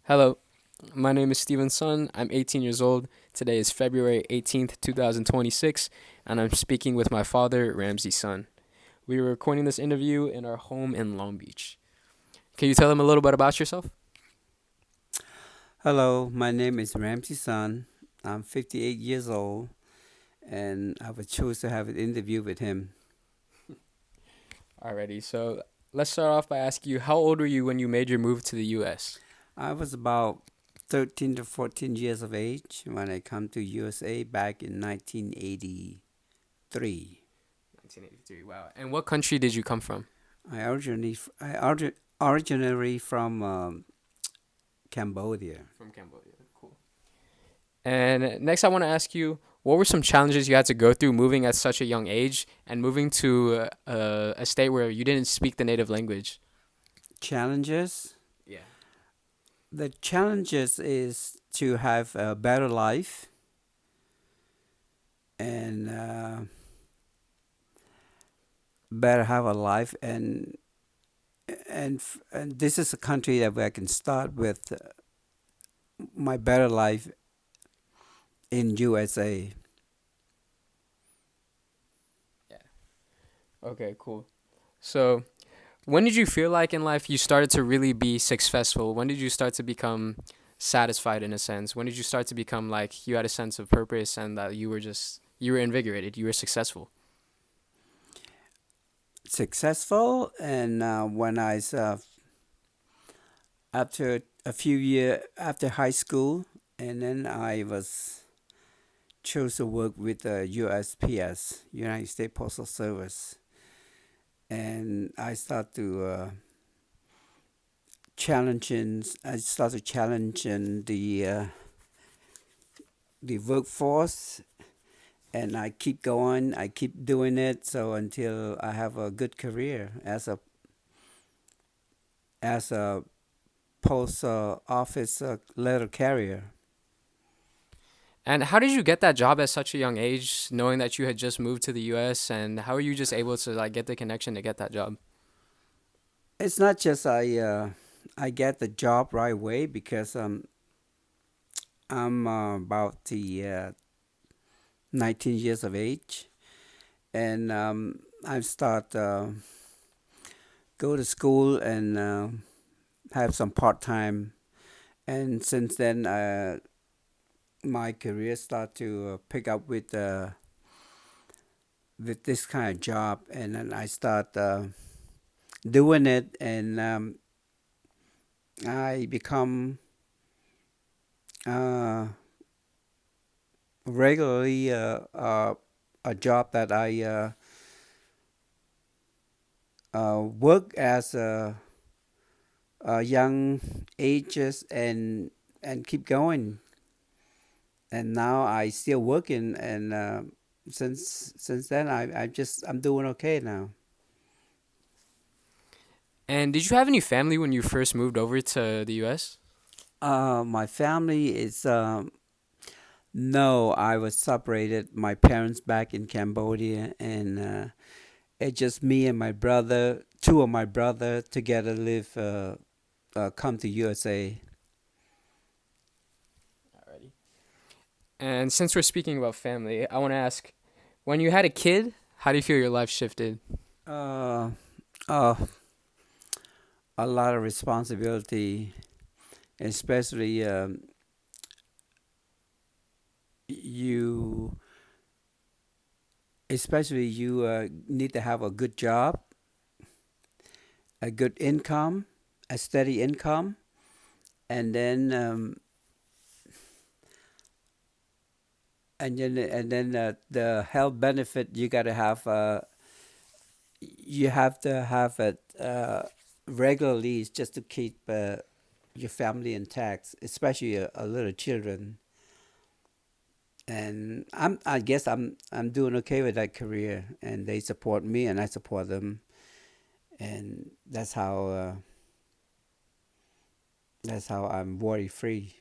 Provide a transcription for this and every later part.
Hello, my name is Steven Sun. I'm 18 years old. Today is February 18th, 2026, and I'm speaking with my father, Ramsey Sun. We are recording this interview in our home in Long Beach. Can you tell them a little bit about yourself? Hello, my name is Ramsey Sun. I'm 58 years old, and I would choose to have an interview with him. Alrighty, so let's start off by asking you how old were you when you made your move to the US? I was about 13 to 14 years of age when I come to USA back in 1983. 1983, wow. And what country did you come from? I originally from Cambodia. From Cambodia. Cool. And next, I want to ask you, what were some challenges you had to go through moving at such a young age and moving to a state where you didn't speak the native language? Challenges. Yeah. The challenges is to have a better life and better have a life and this is a country that where I can start with my better life in USA. Yeah. Okay, cool. So, when did you feel like in life you started to really be successful? When did you start to become satisfied in a sense? When did you start to become like you had a sense of purpose and that you were invigorated, you were successful? Successful, and when after a few years after high school, and then I was chose to work with the USPS, United States Postal Service, and I started challenging the workforce, and I keep going. I keep doing it so until I have a good career as a post office letter carrier. And how did you get that job at such a young age, knowing that you had just moved to the US, and how are you just able to like get the connection to get that job? It's not just I get the job right away because I'm about the 19 years of age, and I start go to school and have some part time, and since then my career start to pick up with this kind of job, and then I start doing it, and I become uh, regularly a job that I work as a young ages and keep going. And now I still working, and since then I'm doing okay now. And did you have any family when you first moved over to the US? My family is no, I was separated. My parents back in Cambodia, and it's just me and my brother. Two of my brother together live. Come to USA. Alrighty. And since we're speaking about family, I want to ask, when you had a kid, how do you feel your life shifted? Uh, uh, a lot of responsibility, especially you. Especially you need to have a good job, a good income, a steady income, and then the health benefit you got to have. You have to have it regularly just to keep your family intact, especially a little children. And I guess I'm doing okay with that career, and they support me, and I support them, and that's how I'm worry free.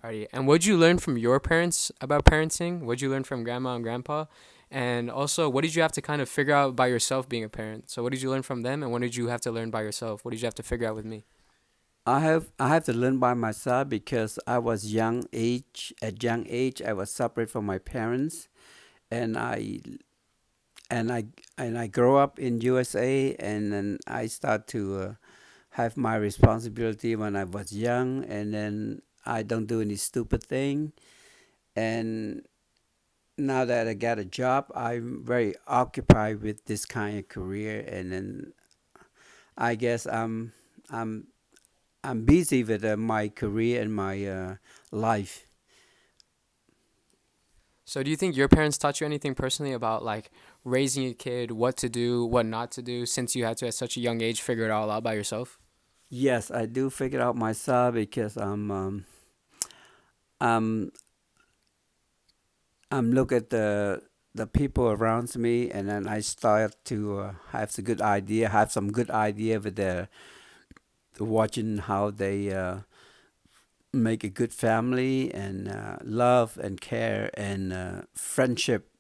Alrighty. And what did you learn from your parents about parenting? What did you learn from grandma and grandpa? And also, what did you have to kind of figure out by yourself being a parent? So, what did you learn from them, and what did you have to learn by yourself? What did you have to figure out with me? I have to learn by myself because I was young age. At young age, I was separate from my parents, and and I I grow up in USA, and then I start to have my responsibility when I was young, and then I don't do any stupid thing. And now that I got a job, I'm very occupied with this kind of career, and then I guess I'm I'm busy with my career and my life. So do you think your parents taught you anything personally about like raising a kid, what to do, what not to do, since you had to at such a young age figure it all out by yourself? Yes, I do figure out myself because I'm I'm look at the people around me, and then I start to have some good idea with the watching how they make a good family and love and care and friendship.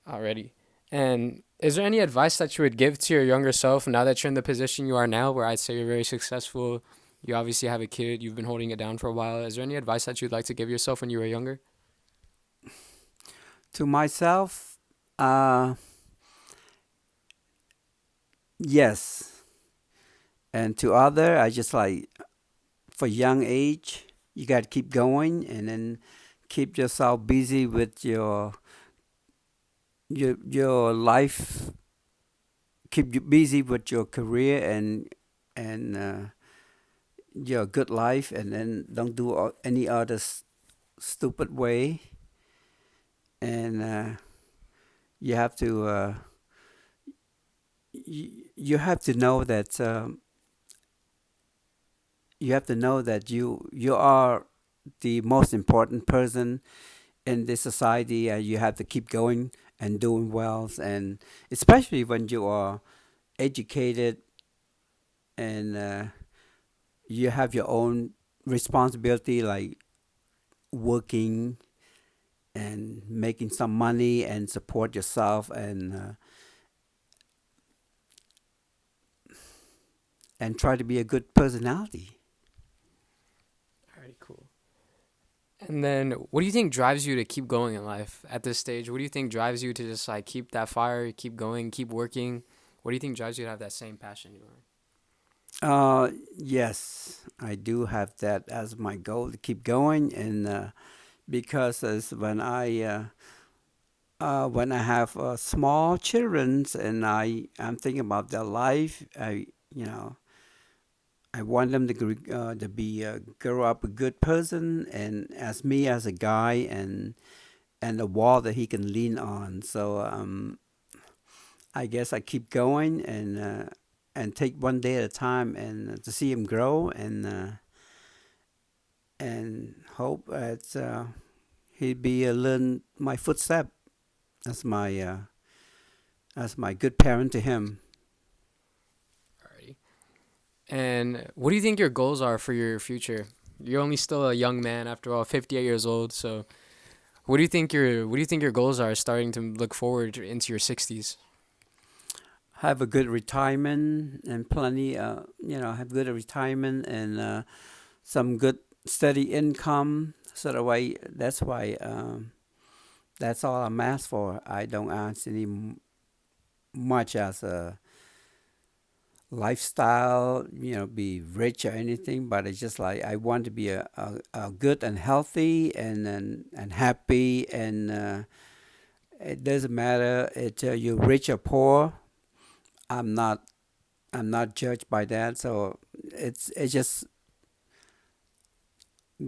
Already. And is there any advice that you would give to your younger self now that you're in the position you are now, where I'd say you're very successful? You obviously have a kid, you've been holding it down for a while. Is there any advice that you'd like to give yourself when you were younger? To myself, uh, yes, and to other, I just like for young age, you got to keep going and then keep yourself busy with your life. Keep you busy with your career and your good life, and then don't do any other stupid way. And you have to you have to know that you are the most important person in this society, and you have to keep going and doing well, and especially when you are educated and you have your own responsibility, like working and making some money and support yourself and try to be a good personality. Alrighty, cool. And then what do you think drives you to keep going in life at this stage? What do you think drives you to just like keep that fire, keep going, keep working? What do you think drives you to have that same passion you are? Yes, I do have that as my goal to keep going, and because as when I have small children and I'm thinking about their life, you know I want them to be grow up a good person, and as me as a guy and a wall that he can lean on. So I guess I keep going and take one day at a time and to see him grow and hope that he'll be learn my footstep as my good parent to him. Alrighty. And what do you think your goals are for your future? You're only still a young man after all, 58 years old. So, what do you think your goals are starting to look forward into your 60s? Have a good retirement and plenty, have good retirement and some good steady income. So that's why that's all I'm asked for. I don't ask any much as a lifestyle, be rich or anything, but it's just like I want to be a good and healthy and happy, and it doesn't matter if you're rich or poor. I'm not I'm not judged by that. So it's just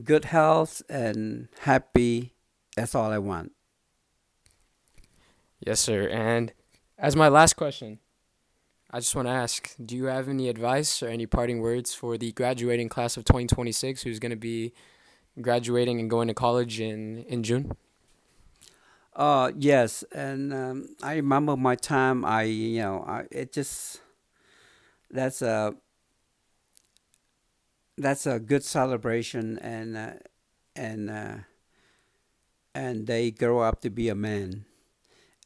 good health and happy. That's all I want. Yes, sir. And as my last question, I just want to ask, do you have any advice or any parting words for the graduating class of 2026 who's going to be graduating and going to college in June? Yes, and I remember my time. It just that's a that's a good celebration, and and they grow up to be a man.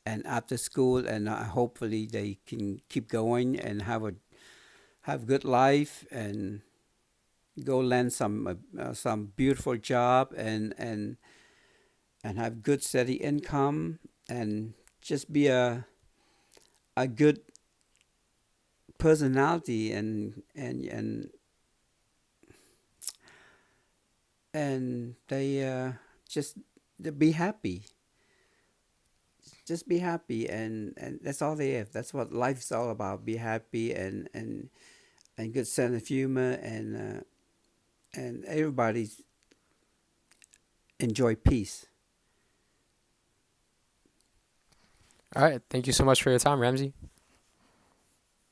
And after school, and hopefully they can keep going and have have good life and go land some beautiful job and have good steady income and just be a good personality and they just they be happy, just be happy and that's all they have. That's what life's all about. Be happy and good sense of humor and everybody enjoy peace. All right. Thank you so much for your time, Ramsey.